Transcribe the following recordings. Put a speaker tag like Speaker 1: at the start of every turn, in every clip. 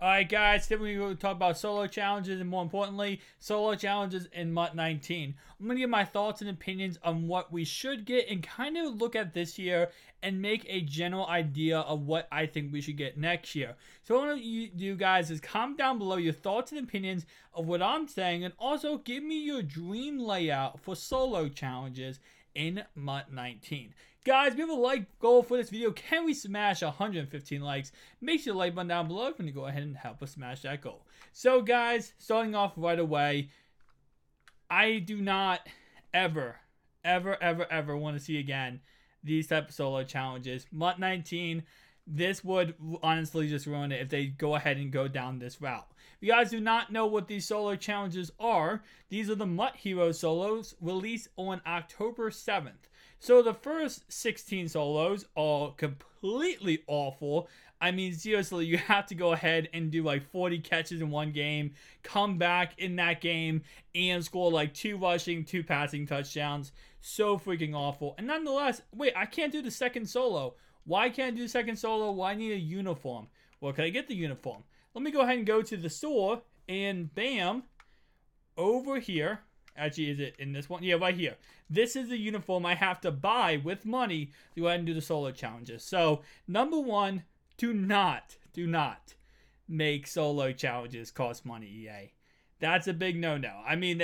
Speaker 1: Alright guys, today we're going to talk about solo challenges and more importantly, solo challenges in MUT 19. I'm going to give my thoughts and opinions on what we should get and kind of look at this year and make a general idea of what I think we should get next year. So what I want you to do guys is comment down below your thoughts and opinions of what I'm saying and also give me your dream layout for solo challenges in MUT 19. Guys, we have a like goal for this video. Can we smash 115 likes? Make sure the like button down below if you want to go ahead and help us smash that goal. So guys, starting off right away, I do not ever want to see again these type of solo challenges. MUT 19, this would honestly just ruin it if they go ahead and go down this route. If you guys do not know what these solo challenges are, these are the MUT Hero solos released on October 7th. So the first 16 solos are completely awful. I mean, seriously, you have to go ahead and do like 40 catches in one game, come back in that game, and score like 2 rushing, 2 passing touchdowns. So freaking awful. And nonetheless, wait, I can't do the second solo. Why can't I do the second solo? Why need a uniform? Well, can I get the uniform? Let me go ahead and go to the store, and bam, over here. Actually, is it in this one? Yeah, right here. This is the uniform I have to buy with money to go ahead and do the solo challenges. So, number one, do not make solo challenges cost money, EA. That's a big no-no. I mean,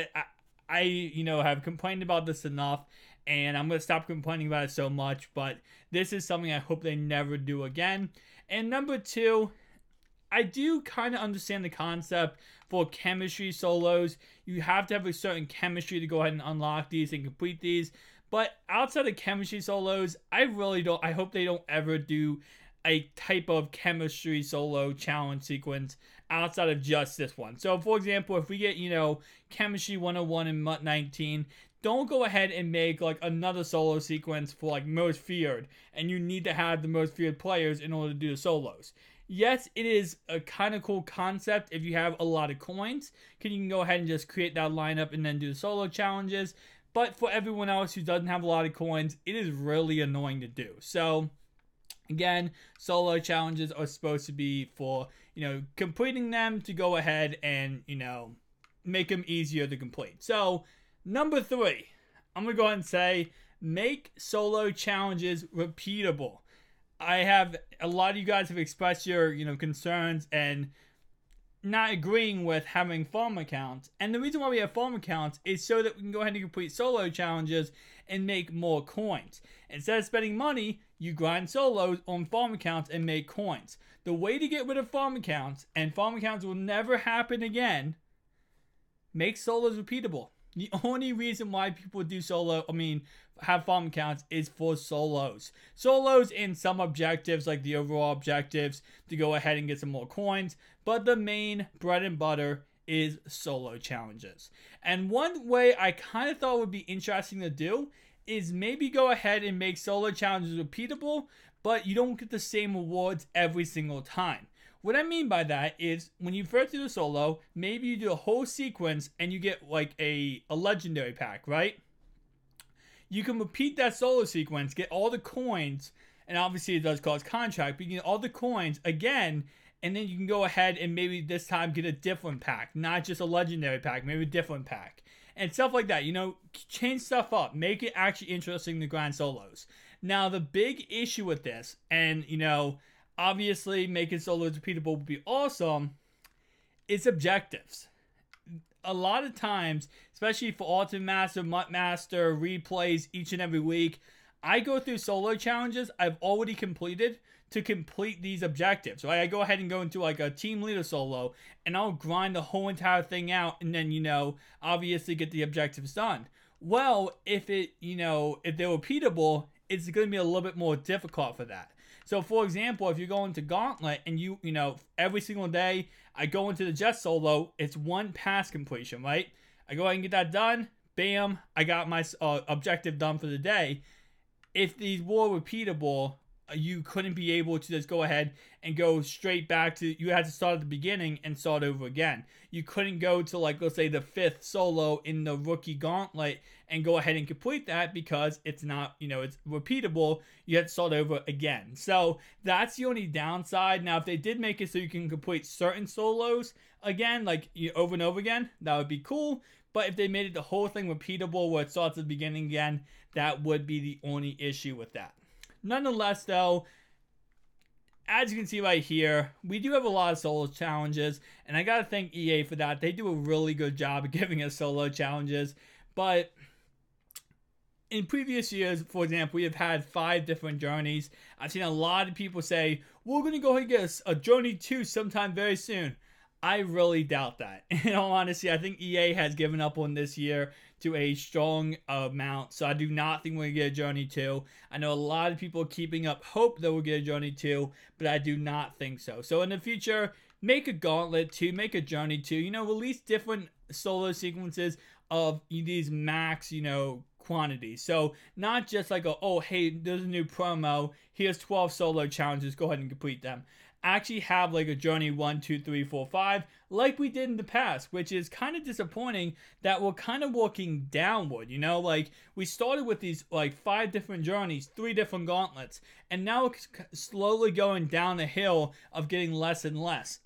Speaker 1: I have complained about this enough, and I'm going to stop complaining about it so much, but this is something I hope they never do again. And number two, I do kind of understand the concept for chemistry solos. You have to have a certain chemistry to go ahead and unlock these and complete these. But outside of chemistry solos, I hope they don't ever do a type of chemistry solo challenge sequence outside of just this one. So, for example, if we get, chemistry 101 in MUT 19, don't go ahead and make like another solo sequence for like most feared, and you need to have the most feared players in order to do the solos. Yes, it is a kind of cool concept if you have a lot of coins, because you can go ahead and just create that lineup and then do the solo challenges. But for everyone else who doesn't have a lot of coins, it is really annoying to do. So, again, solo challenges are supposed to be for, completing them to go ahead and, make them easier to complete. So, number 3, I'm going to go ahead and say, make solo challenges repeatable. I have a lot of you guys have expressed your concerns and not agreeing with having farm accounts, and the reason why we have farm accounts is so that we can go ahead and complete solo challenges and make more coins. Instead of spending money, you grind solos on farm accounts and make coins. The way to get rid of farm accounts, and farm accounts will never happen again, make solos repeatable. The only reason why people do have farm accounts is for solos. Solos and some objectives, like the overall objectives, to go ahead and get some more coins. But the main bread and butter is solo challenges. And one way I kind of thought would be interesting to do is maybe go ahead and make solo challenges repeatable, but you don't get the same rewards every single time. What I mean by that is when you first do the solo, maybe you do a whole sequence and you get like a legendary pack, right? You can repeat that solo sequence, get all the coins, and obviously it does cost contract, but you get all the coins again, and then you can go ahead and maybe this time get a different pack, not just a legendary pack, maybe a different pack. And stuff like that, change stuff up, make it actually interesting to grind solos. Now, the big issue with this, and obviously making solos repeatable would be awesome, it's objectives. A lot of times, especially for Ultimate Master, MUT Master, replays each and every week, I go through solo challenges I've already completed to complete these objectives. Right? I go ahead and go into like a team leader solo, and I'll grind the whole entire thing out, and then, obviously get the objectives done. Well, if they're repeatable, it's going to be a little bit more difficult for that. So, for example, if you're going to Gauntlet and every single day I go into the Jet solo, it's 1 pass completion, right? I go ahead and get that done. Bam, I got my objective done for the day. If these were repeatable, you couldn't be able to just go ahead and go straight back to, you had to start at the beginning and start over again. You couldn't go to, like, let's say the 5th solo in the rookie gauntlet and go ahead and complete that because it's not, you know, it's repeatable. You had to start over again. So that's the only downside. Now, if they did make it so you can complete certain solos again, like over and over again, that would be cool. But if they made it the whole thing repeatable where it starts at the beginning again, that would be the only issue with that. Nonetheless, though, as you can see right here, we do have a lot of solo challenges, and I gotta thank EA for that. They do a really good job of giving us solo challenges, but in previous years, for example, we have had 5 different journeys. I've seen a lot of people say, we're gonna go ahead and get a journey 2 sometime very soon. I really doubt that. In all honesty, I think EA has given up on this year to a strong amount, so I do not think we're going to get a Journey 2. I know a lot of people are keeping up hope that we'll get a Journey 2, but I do not think so. So in the future, make a Gauntlet 2, make a Journey 2, you know, release different solo sequences of these max, you know, quantities. So not just like, oh, hey, there's a new promo, here's 12 solo challenges, go ahead and complete them. Actually have like a journey 1, 2, 3, 4, 5 like we did in the past, which is kind of disappointing that we're kind of working downward, you know, like we started with these like 5 different journeys, 3 different gauntlets, and now we're slowly going down the hill of getting less and less.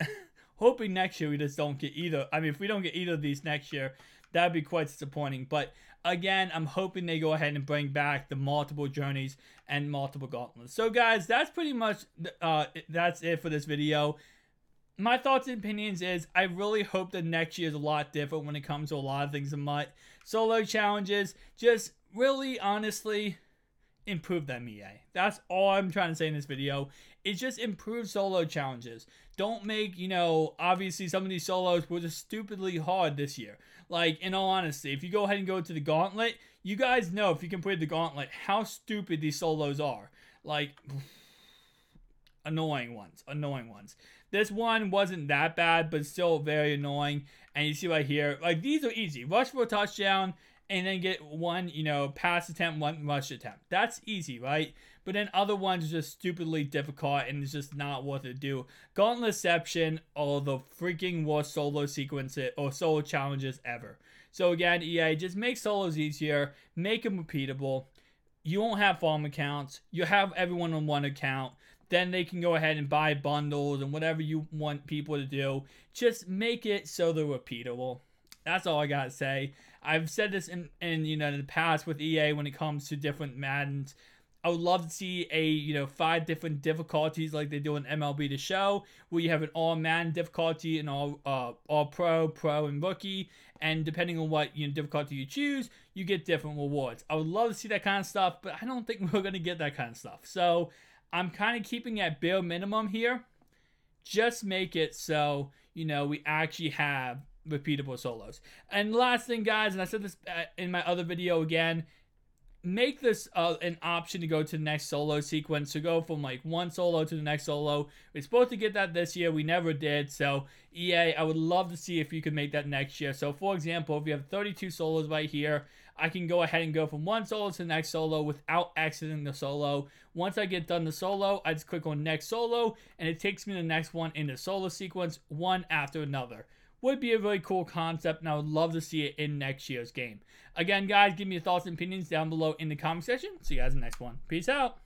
Speaker 1: Hoping next year we just don't get either. I mean, if we don't get either of these next year, that'd be quite disappointing. But again, I'm hoping they go ahead and bring back the multiple journeys and multiple gauntlets. So guys, that's pretty much that's it for this video. My thoughts and opinions is I really hope that next year is a lot different when it comes to a lot of things in MUT. Solo challenges, just really honestly improve them, EA. That's all I'm trying to say in this video. It's just improve solo challenges. Don't make, you know, obviously some of these solos were just stupidly hard this year. Like, in all honesty, if you go ahead and go to the gauntlet, you guys know if you complete the gauntlet how stupid these solos are. Like, annoying ones. This one wasn't that bad, but still very annoying. And you see right here, like, these are easy. Rush for a touchdown, and then get 1, you know, pass attempt, 1 rush attempt. That's easy, right? But then other ones are just stupidly difficult, and it's just not worth it to do. Gauntletception are the freaking worst solo sequences or solo challenges ever. So again, EA, just make solos easier, make them repeatable. You won't have farm accounts. You have everyone on one account. Then they can go ahead and buy bundles and whatever you want people to do. Just make it so they're repeatable. That's all I gotta say. I've said this in you know, in the past with EA when it comes to different Maddens. I would love to see a, you know, 5 different difficulties like they do in MLB The Show, where you have an all Madden difficulty and all pro, and rookie, and depending on what, you know, difficulty you choose, you get different rewards. I would love to see that kind of stuff, but I don't think we're gonna get that kind of stuff. So I'm kind of keeping at bare minimum here. Just make it so, you know, we actually have repeatable solos. And last thing, guys, and I said this in my other video again, make this an option to go to the next solo sequence. So go from like 1 solo to the next solo. We're supposed to get that this year. We never did. So EA, I would love to see if you could make that next year. So for example, if you have 32 solos right here, I can go ahead and go from 1 solo to the next solo without exiting the solo. Once I get done the solo, I just click on next solo, and it takes me to the next one in the solo sequence, one after another. Would be a really cool concept, and I would love to see it in next year's game. Again, guys, give me your thoughts and opinions down below in the comment section. See you guys in the next one. Peace out.